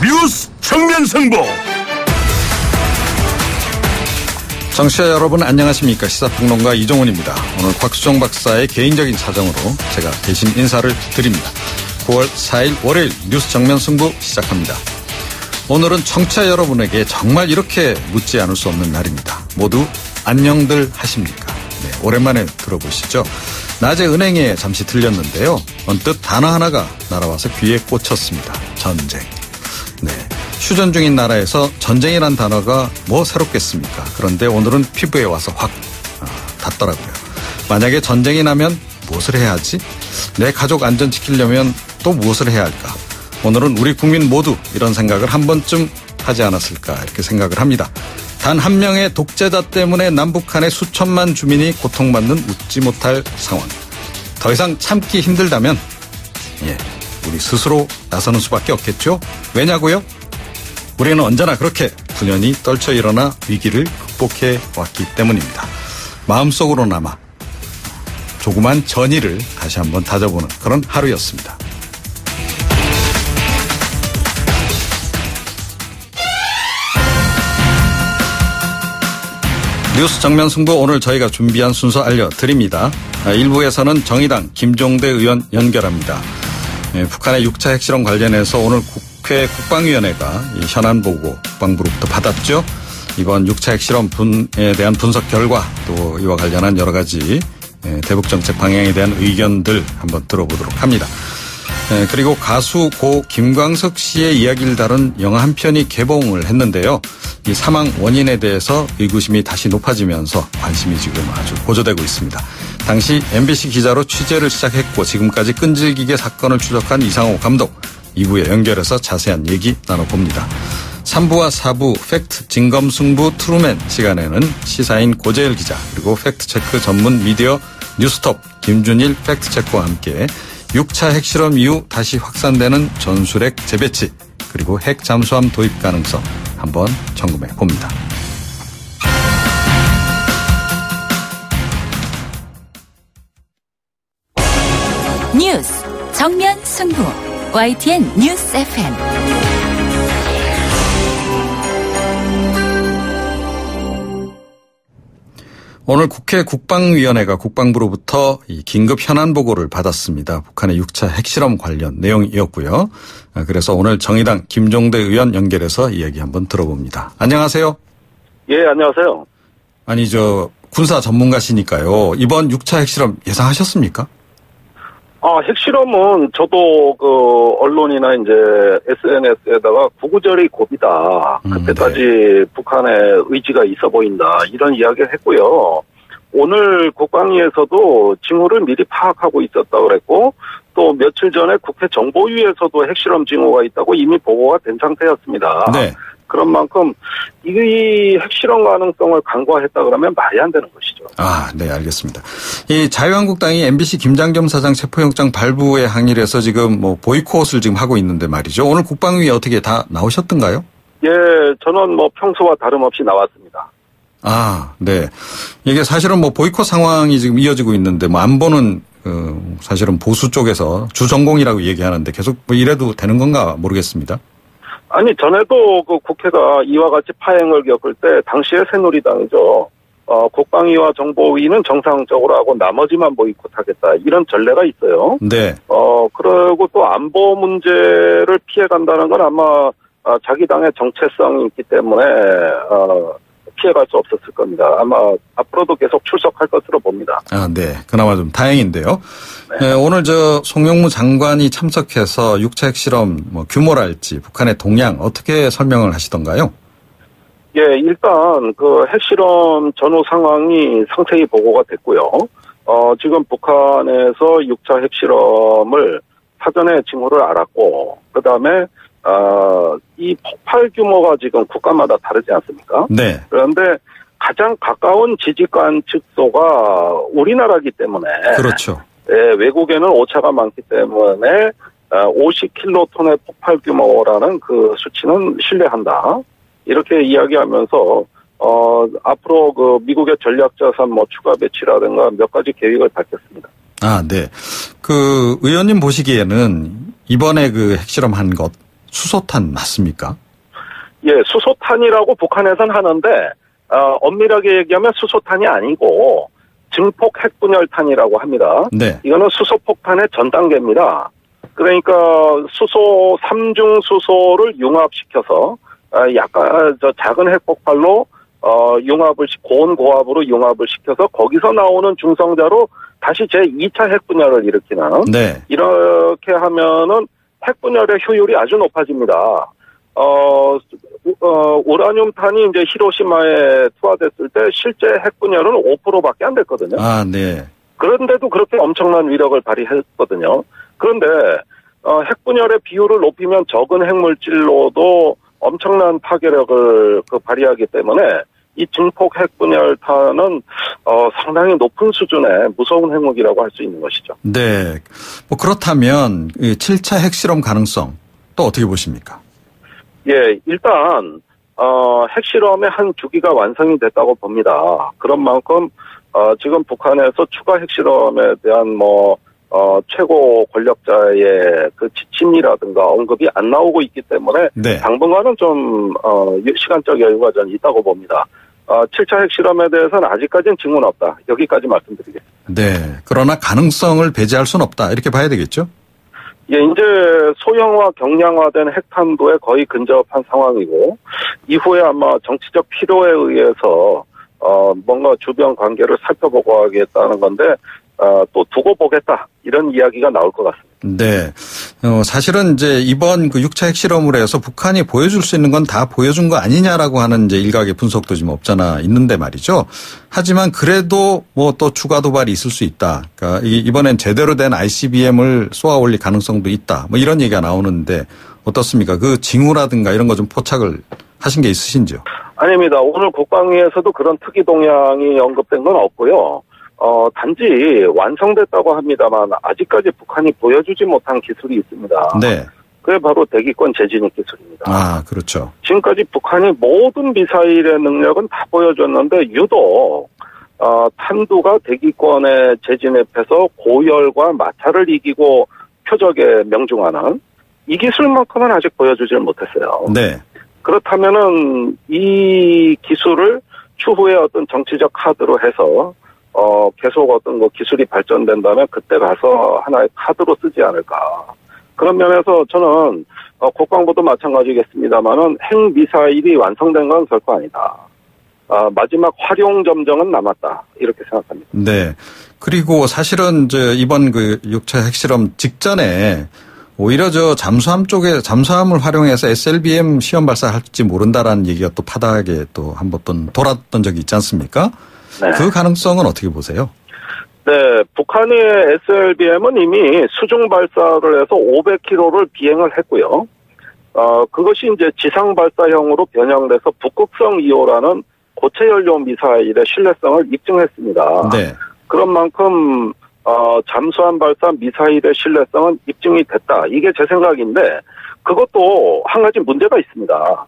뉴스 정면 승부. 청취자 여러분 안녕하십니까. 시사평론가 이종훈입니다. 오늘 곽수정 박사의 개인적인 사정으로 제가 대신 인사를 드립니다. 9월 4일 월요일 뉴스 정면 승부 시작합니다. 오늘은 청취자 여러분에게 정말 이렇게 묻지 않을 수 없는 날입니다. 모두 안녕들 하십니까? 네, 오랜만에 들어보시죠. 낮에 은행에 잠시 들렸는데요. 언뜻 단어 하나가 날아와서 귀에 꽂혔습니다. 전쟁. 네, 휴전 중인 나라에서 전쟁이란 단어가 뭐 새롭겠습니까? 그런데 오늘은 피부에 와서 확 닿더라고요. 만약에 전쟁이 나면 무엇을 해야 하지? 내 가족 안전 지키려면 또 무엇을 해야 할까? 오늘은 우리 국민 모두 이런 생각을 한 번쯤 하지 않았을까 이렇게 생각을 합니다. 단 한 명의 독재자 때문에 남북한의 수천만 주민이 고통받는 웃지 못할 상황. 더 이상 참기 힘들다면 우리 스스로 나서는 수밖에 없겠죠. 왜냐고요? 우리는 언제나 그렇게 분연히 떨쳐 일어나 위기를 극복해 왔기 때문입니다. 마음속으로나마 조그만 전의를 다시 한번 다져보는 그런 하루였습니다. 뉴스 정면 승부 오늘 저희가 준비한 순서 알려드립니다. 1부에서는 정의당 김종대 의원 연결합니다. 북한의 6차 핵실험 관련해서 오늘 국회 국방위원회가 현안 보고 국방부로부터 받았죠. 이번 6차 핵실험에 대한 분석 결과 또 이와 관련한 여러 가지 대북정책 방향에 대한 의견들 한번 들어보도록 합니다. 그리고 가수 고 김광석 씨의 이야기를 다룬 영화 한 편이 개봉을 했는데요. 이 사망 원인에 대해서 의구심이 다시 높아지면서 관심이 지금 아주 고조되고 있습니다. 당시 MBC 기자로 취재를 시작했고 지금까지 끈질기게 사건을 추적한 이상호 감독 2부에 연결해서 자세한 얘기 나눠봅니다. 3부와 4부 팩트 진검승부 트루맨 시간에는 시사인 고재일 기자 그리고 팩트체크 전문 미디어 뉴스톱 김준일 팩트체크와 함께 6차 핵실험 이후 다시 확산되는 전술핵 재배치 그리고 핵 잠수함 도입 가능성 한번 점검해 봅니다. 뉴스 정면 승부 YTN 뉴스 FM. 오늘 국회 국방위원회가 국방부로부터 이 긴급 현안 보고를 받았습니다. 북한의 6차 핵실험 관련 내용이었고요. 그래서 오늘 정의당 김종대 의원 연결해서 이야기 한번 들어봅니다. 안녕하세요. 예, 안녕하세요. 아니 군사 전문가시니까요. 이번 6차 핵실험 예상하셨습니까? 핵실험은 저도 언론이나 이제 SNS에다가 구구절의 고비다. 그때까지 네. 북한의 의지가 있어 보인다. 이런 이야기를 했고요. 오늘 국방위에서도 징후를 미리 파악하고 있었다고 그랬고 또 며칠 전에 국회 정보위에서도 핵실험 징후가 있다고 이미 보고가 된 상태였습니다. 네. 그런 만큼 이 핵실험 가능성을 간과했다 그러면 말이 안 되는 것이죠. 네, 알겠습니다. 이 자유한국당이 MBC 김장겸 사장 체포영장 발부에 항의를 해서 지금 보이콧을 지금 하고 있는데 말이죠. 오늘 국방위에 어떻게 다 나오셨던가요? 예, 저는 평소와 다름없이 나왔습니다. 네. 이게 사실은 보이콧 상황이 지금 이어지고 있는데 안보는 사실은 보수 쪽에서 주전공이라고 얘기하는데 계속 이래도 되는 건가 모르겠습니다. 아니, 전에도 국회가 이와 같이 파행을 겪을 때 당시에 새누리당이죠. 국방위와 정보위는 정상적으로 하고 나머지만 보이콧하겠다. 이런 전례가 있어요. 네. 그리고 또 안보 문제를 피해간다는 건 아마 자기 당의 정체성이 있기 때문에 피해갈 수 없었을 겁니다. 아마 앞으로도 계속 출석할 것으로 봅니다. 네. 그나마 좀 다행인데요. 네. 오늘 송영무 장관이 참석해서 6차 핵실험 규모랄지 북한의 동향 어떻게 설명을 하시던가요? 예, 일단 핵실험 전후 상황이 상세히 보고가 됐고요. 지금 북한에서 6차 핵실험을 사전에 징후를 알았고 그다음에 이 폭발 규모가 지금 국가마다 다르지 않습니까? 네. 그런데 가장 가까운 지지관 측소가 우리나라이기 때문에. 그렇죠. 예, 외국에는 오차가 많기 때문에 50킬로톤의 폭발 규모라는 그 수치는 신뢰한다. 이렇게 이야기하면서 앞으로 미국의 전략자산 추가 배치라든가 몇 가지 계획을 밝혔습니다. 네. 의원님 보시기에는 이번에 핵실험한 것 수소탄 맞습니까? 예, 수소탄이라고 북한에서는 하는데 엄밀하게 얘기하면 수소탄이 아니고 증폭 핵분열탄이라고 합니다. 네. 이거는 수소폭탄의 전 단계입니다. 그러니까 수소 3중 수소를 융합시켜서 약간 작은 핵폭발로 고온고압으로 융합을 시켜서 거기서 나오는 중성자로 다시 제2차 핵분열을 일으키는. 네. 이렇게 하면은 핵분열의 효율이 아주 높아집니다. 우라늄탄이 이제 히로시마에 투하됐을 때 실제 핵분열은 5%밖에 안 됐거든요. 아, 네. 그런데도 그렇게 엄청난 위력을 발휘했거든요. 그런데 핵분열의 비율을 높이면 적은 핵물질로도 엄청난 파괴력을 발휘하기 때문에 이 증폭 핵분열탄은 상당히 높은 수준의 무서운 핵무기라고 할 수 있는 것이죠. 네. 뭐 그렇다면 7차 핵실험 가능성 또 어떻게 보십니까? 예, 일단 핵실험의 한 주기가 완성이 됐다고 봅니다. 그런 만큼 지금 북한에서 추가 핵실험에 대한 최고 권력자의 그 지침이라든가 언급이 안 나오고 있기 때문에 네. 당분간은 좀 시간적 여유가 전 있다고 봅니다. 7차 핵실험에 대해서는 아직까지는 징후는 없다. 여기까지 말씀드리겠습니다. 네. 그러나 가능성을 배제할 수는 없다. 이렇게 봐야 되겠죠? 예, 이제 소형화, 경량화된 핵탄두에 거의 근접한 상황이고, 이후에 아마 정치적 필요에 의해서, 뭔가 주변 관계를 살펴보고 하겠다는 건데, 또 두고 보겠다. 이런 이야기가 나올 것 같습니다. 네. 사실은 이제 이번 그 6차 핵실험으로 해서 북한이 보여줄 수 있는 건 다 보여준 거 아니냐라고 하는 이제 일각의 분석도 지금 없잖아 있는데 말이죠. 하지만 그래도 뭐 또 추가 도발이 있을 수 있다. 그러니까 이번엔 제대로 된 ICBM을 쏘아 올릴 가능성도 있다. 뭐 이런 얘기가 나오는데 어떻습니까? 그 징후라든가 이런 거 좀 포착을 하신 게 있으신지요? 아닙니다. 오늘 국방위에서도 그런 특이 동향이 언급된 건 없고요. 단지 완성됐다고 합니다만 아직까지 북한이 보여주지 못한 기술이 있습니다. 네. 그게 바로 대기권 재진입 기술입니다. 아, 그렇죠. 지금까지 북한이 모든 미사일의 능력은 다 보여줬는데 유독 탄두가 대기권에 재진입해서 고열과 마찰을 이기고 표적에 명중하는 이 기술만큼은 아직 보여주질 못했어요. 네. 그렇다면은 이 기술을 추후에 어떤 정치적 카드로 해서 계속 어떤 기술이 발전된다면 그때 가서 하나의 카드로 쓰지 않을까. 그런 면에서 저는 국방부도 마찬가지겠습니다만은 핵미사일이 완성된 건 결코 아니다. 마지막 활용 점정은 남았다. 이렇게 생각합니다. 네. 그리고 사실은 이번 그 6차 핵실험 직전에 오히려 잠수함을 활용해서 SLBM 시험 발사할지 모른다라는 얘기가 또 파다하게 또 한번 돌았던 적이 있지 않습니까? 네. 그 가능성은 어떻게 보세요? 네, 북한의 SLBM은 이미 수중 발사를 해서 500km를 비행을 했고요. 그것이 이제 지상 발사형으로 변형돼서 북극성 2호라는 고체 연료 미사일의 신뢰성을 입증했습니다. 네. 그런 만큼 잠수함 발사 미사일의 신뢰성은 입증이 됐다. 이게 제 생각인데 그것도 한 가지 문제가 있습니다.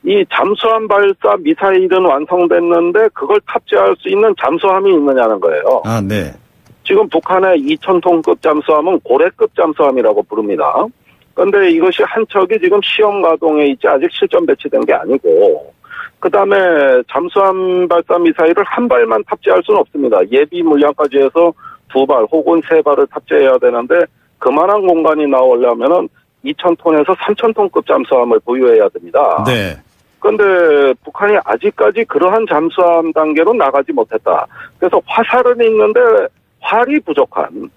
이 잠수함 발사 미사일은 완성됐는데 그걸 탑재할 수 있는 잠수함이 있느냐는 거예요. 아, 네. 지금 북한의 2,000톤급 잠수함은 고래급 잠수함이라고 부릅니다. 그런데 이것이 한 척이 지금 시험 가동에 있지 아직 실전 배치된 게 아니고 그다음에 잠수함 발사 미사일을 한 발만 탑재할 수는 없습니다. 예비 물량까지 해서 2발 혹은 3발을 탑재해야 되는데 그만한 공간이 나오려면은 2,000톤에서 3,000톤급 잠수함을 보유해야 됩니다. 네. 그런데 북한이 아직까지 그러한 잠수함 단계로 나가지 못했다. 그래서 화살은 있는데 활이 부족한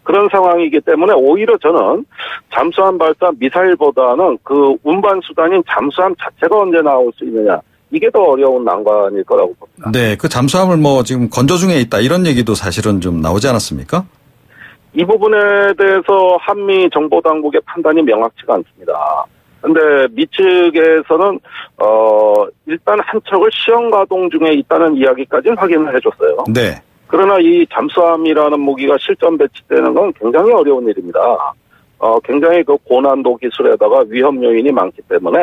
그런 상황이기 때문에 오히려 저는 잠수함 발사 미사일보다는 그 운반 수단인 잠수함 자체가 언제 나올 수 있느냐. 이게 더 어려운 난관일 거라고 봅니다. 네, 그 잠수함을 지금 건조 중에 있다 이런 얘기도 사실은 좀 나오지 않았습니까? 이 부분에 대해서 한미 정보당국의 판단이 명확치가 않습니다. 그런데 미 측에서는 일단 한 척을 시험 가동 중에 있다는 이야기까지는 확인을 해줬어요. 네. 그러나 이 잠수함이라는 무기가 실전 배치되는 건 굉장히 어려운 일입니다. 굉장히 그 고난도 기술에다가 위험 요인이 많기 때문에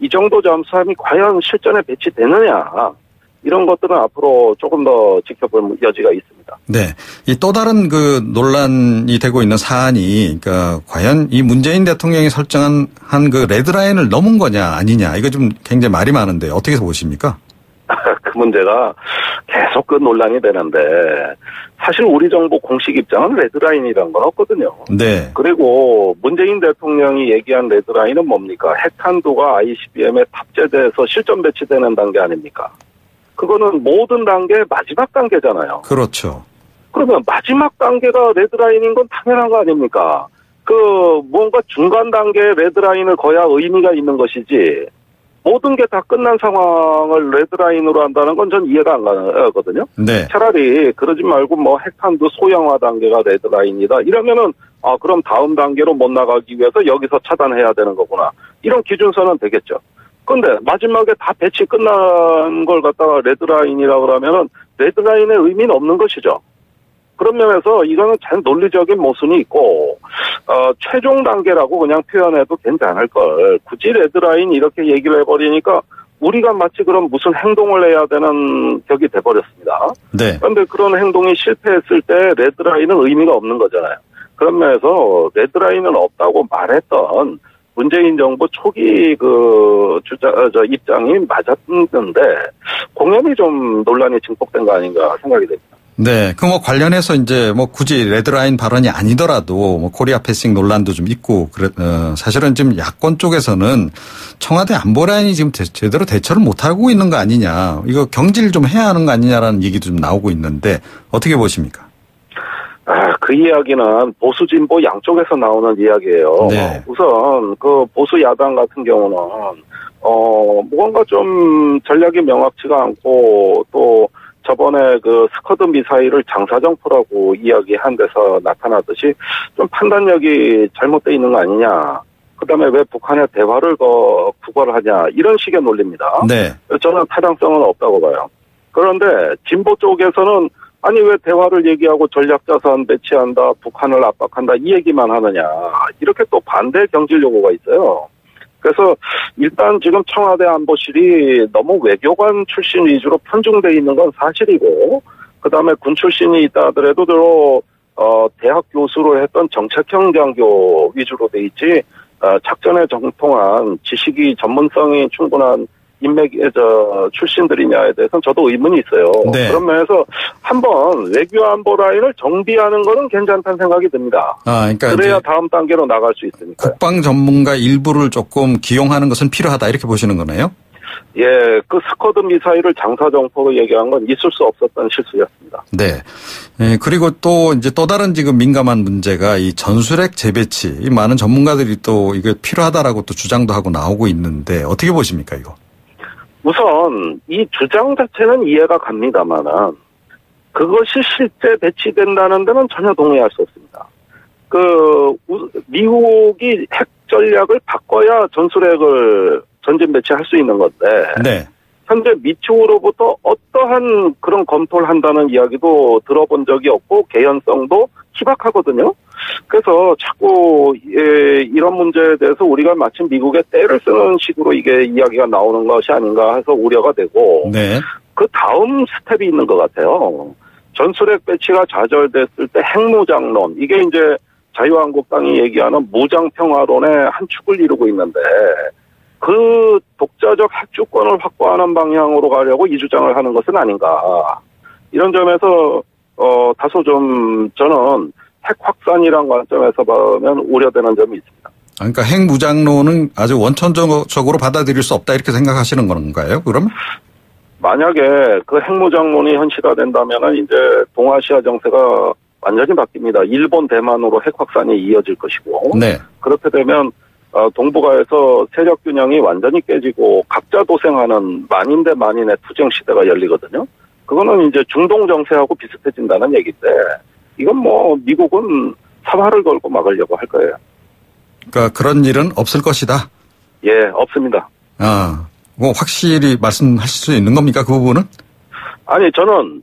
이 정도 잠수함이 과연 실전에 배치되느냐 이런 것들은 앞으로 조금 더 지켜볼 여지가 있습니다. 네. 이 또 다른 그 논란이 되고 있는 사안이, 그러니까 과연 이 문재인 대통령이 설정한 그 레드라인을 넘은 거냐 아니냐, 이거 좀 굉장히 말이 많은데 어떻게 보십니까? 그 문제가 계속 그 논란이 되는데, 사실 우리 정부 공식 입장은 레드라인이란 건 없거든요. 네. 그리고 문재인 대통령이 얘기한 레드라인은 뭡니까? 핵탄두가 ICBM에 탑재돼서 실전 배치되는 단계 아닙니까? 그거는 모든 단계의 마지막 단계잖아요. 그렇죠. 그러면 마지막 단계가 레드라인인 건 당연한 거 아닙니까? 뭔가 중간 단계의 레드라인을 거야 의미가 있는 것이지, 모든 게 다 끝난 상황을 레드라인으로 한다는 건 전 이해가 안 가거든요. 네. 차라리 그러지 말고 핵탄두 소형화 단계가 레드라인이다. 이러면은, 그럼 다음 단계로 못 나가기 위해서 여기서 차단해야 되는 거구나. 이런 기준선은 되겠죠. 근데 마지막에 다 배치 끝난 걸 갖다가 레드라인이라고 그러면은 레드라인의 의미는 없는 것이죠. 그런 면에서 이거는 잘 논리적인 모순이 있고, 최종 단계라고 그냥 표현해도 괜찮을 걸. 굳이 레드라인 이렇게 얘기를 해버리니까 우리가 마치 그럼 무슨 행동을 해야 되는 격이 돼버렸습니다. 네. 그런데 그런 행동이 실패했을 때 레드라인은 의미가 없는 거잖아요. 그런 면에서 레드라인은 없다고 말했던 문재인 정부 초기 입장이 맞았는데, 공연이 좀 논란이 증폭된 거 아닌가 생각이 됩니다. 네. 관련해서 이제 굳이 레드라인 발언이 아니더라도 코리아 패싱 논란도 좀 있고, 사실은 지금 야권 쪽에서는 청와대 안보라인이 지금 제대로 대처를 못하고 있는 거 아니냐, 이거 경질 좀 해야 하는 거 아니냐라는 얘기도 좀 나오고 있는데 어떻게 보십니까? 그 이야기는 보수 진보 양쪽에서 나오는 이야기예요. 네. 우선 보수 야당 같은 경우는 뭔가 좀 전략이 명확치가 않고, 또 저번에 스커드 미사일을 장사정포라고 이야기한 데서 나타나듯이 좀 판단력이 잘못되어 있는 거 아니냐. 그다음에 왜 북한의 대화를 구걸하냐, 이런 식의 논리입니다. 네. 저는 타당성은 없다고 봐요. 그런데 진보 쪽에서는 아니 왜 대화를 얘기하고 전략자산 배치한다, 북한을 압박한다, 이 얘기만 하느냐, 이렇게 또 반대 경질 요구가 있어요. 그래서 일단 지금 청와대 안보실이 너무 외교관 출신 위주로 편중돼 있는 건 사실이고, 그다음에 군 출신이 있다 하더라도 대학 교수로 했던 정책형 장교 위주로 돼 있지, 작전에 정통한 지식이 전문성이 충분한 출신들이냐에 대해서는 저도 의문이 있어요. 네. 그런 면에서 한번 외교 안보 라인을 정비하는 거는 괜찮다는 생각이 듭니다. 그러니까 그래야 다음 단계로 나갈 수 있으니까요. 국방 전문가 일부를 조금 기용하는 것은 필요하다, 이렇게 보시는 거네요? 예, 스커드 미사일을 장사정포로 얘기한 건 있을 수 없었던 실수였습니다. 네. 그리고 또 다른 지금 민감한 문제가 이 전술핵 재배치, 이 많은 전문가들이 또 이게 필요하다라고 또 주장도 하고 나오고 있는데 어떻게 보십니까, 이거? 우선 이 주장 자체는 이해가 갑니다만은 그것이 실제 배치된다는 데는 전혀 동의할 수 없습니다. 미국이 핵 전략을 바꿔야 전술핵을 전진 배치할 수 있는 건데, 네. 현재 미측으로부터 어떠한 그런 검토를 한다는 이야기도 들어본 적이 없고 개연성도 희박하거든요. 그래서 자꾸 이런 문제에 대해서 우리가 마치 미국의 떼를 쓰는 식으로 이게 이야기가 나오는 것이 아닌가 해서 우려가 되고, 네. 그 다음 스텝이 있는 것 같아요. 전술핵 배치가 좌절됐을 때 핵무장론, 이게 이제 자유한국당이 얘기하는 무장평화론의 한 축을 이루고 있는데, 그 독자적 핵주권을 확보하는 방향으로 가려고 이 주장을 하는 것은 아닌가. 이런 점에서 다소 좀 저는 핵 확산이란 관점에서 보면 우려되는 점이 있습니다. 그러니까 핵무장론은 아주 원천적으로 받아들일 수 없다, 이렇게 생각하시는 건가요, 그럼? 만약에 그 핵무장론이 현실화된다면은 이제 동아시아 정세가 완전히 바뀝니다. 일본, 대만으로 핵 확산이 이어질 것이고. 네. 그렇게 되면 동북아에서 세력 균형이 완전히 깨지고 각자 도생하는 만인 대 만인의 투쟁 시대가 열리거든요. 그거는 이제 중동 정세하고 비슷해진다는 얘기인데, 이건 미국은 사활을 걸고 막으려고 할 거예요. 그러니까 그런 일은 없을 것이다. 예, 없습니다. 확실히 말씀하실 수 있는 겁니까, 그 부분은? 아니, 저는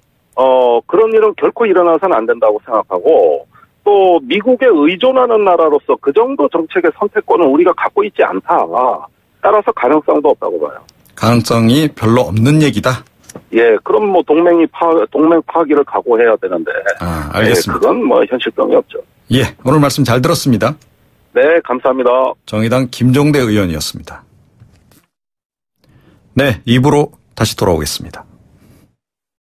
그런 일은 결코 일어나서는 안 된다고 생각하고, 또 미국에 의존하는 나라로서 그 정도 정책의 선택권은 우리가 갖고 있지 않다. 따라서 가능성도 없다고 봐요. 가능성이 별로 없는 얘기다. 예, 그럼 뭐 동맹 파기를 각오해야 되는데. 알겠습니다. 예, 그건 뭐 현실성이 없죠. 예, 오늘 말씀 잘 들었습니다. 네, 감사합니다. 정의당 김종대 의원이었습니다. 네, 2부로 다시 돌아오겠습니다.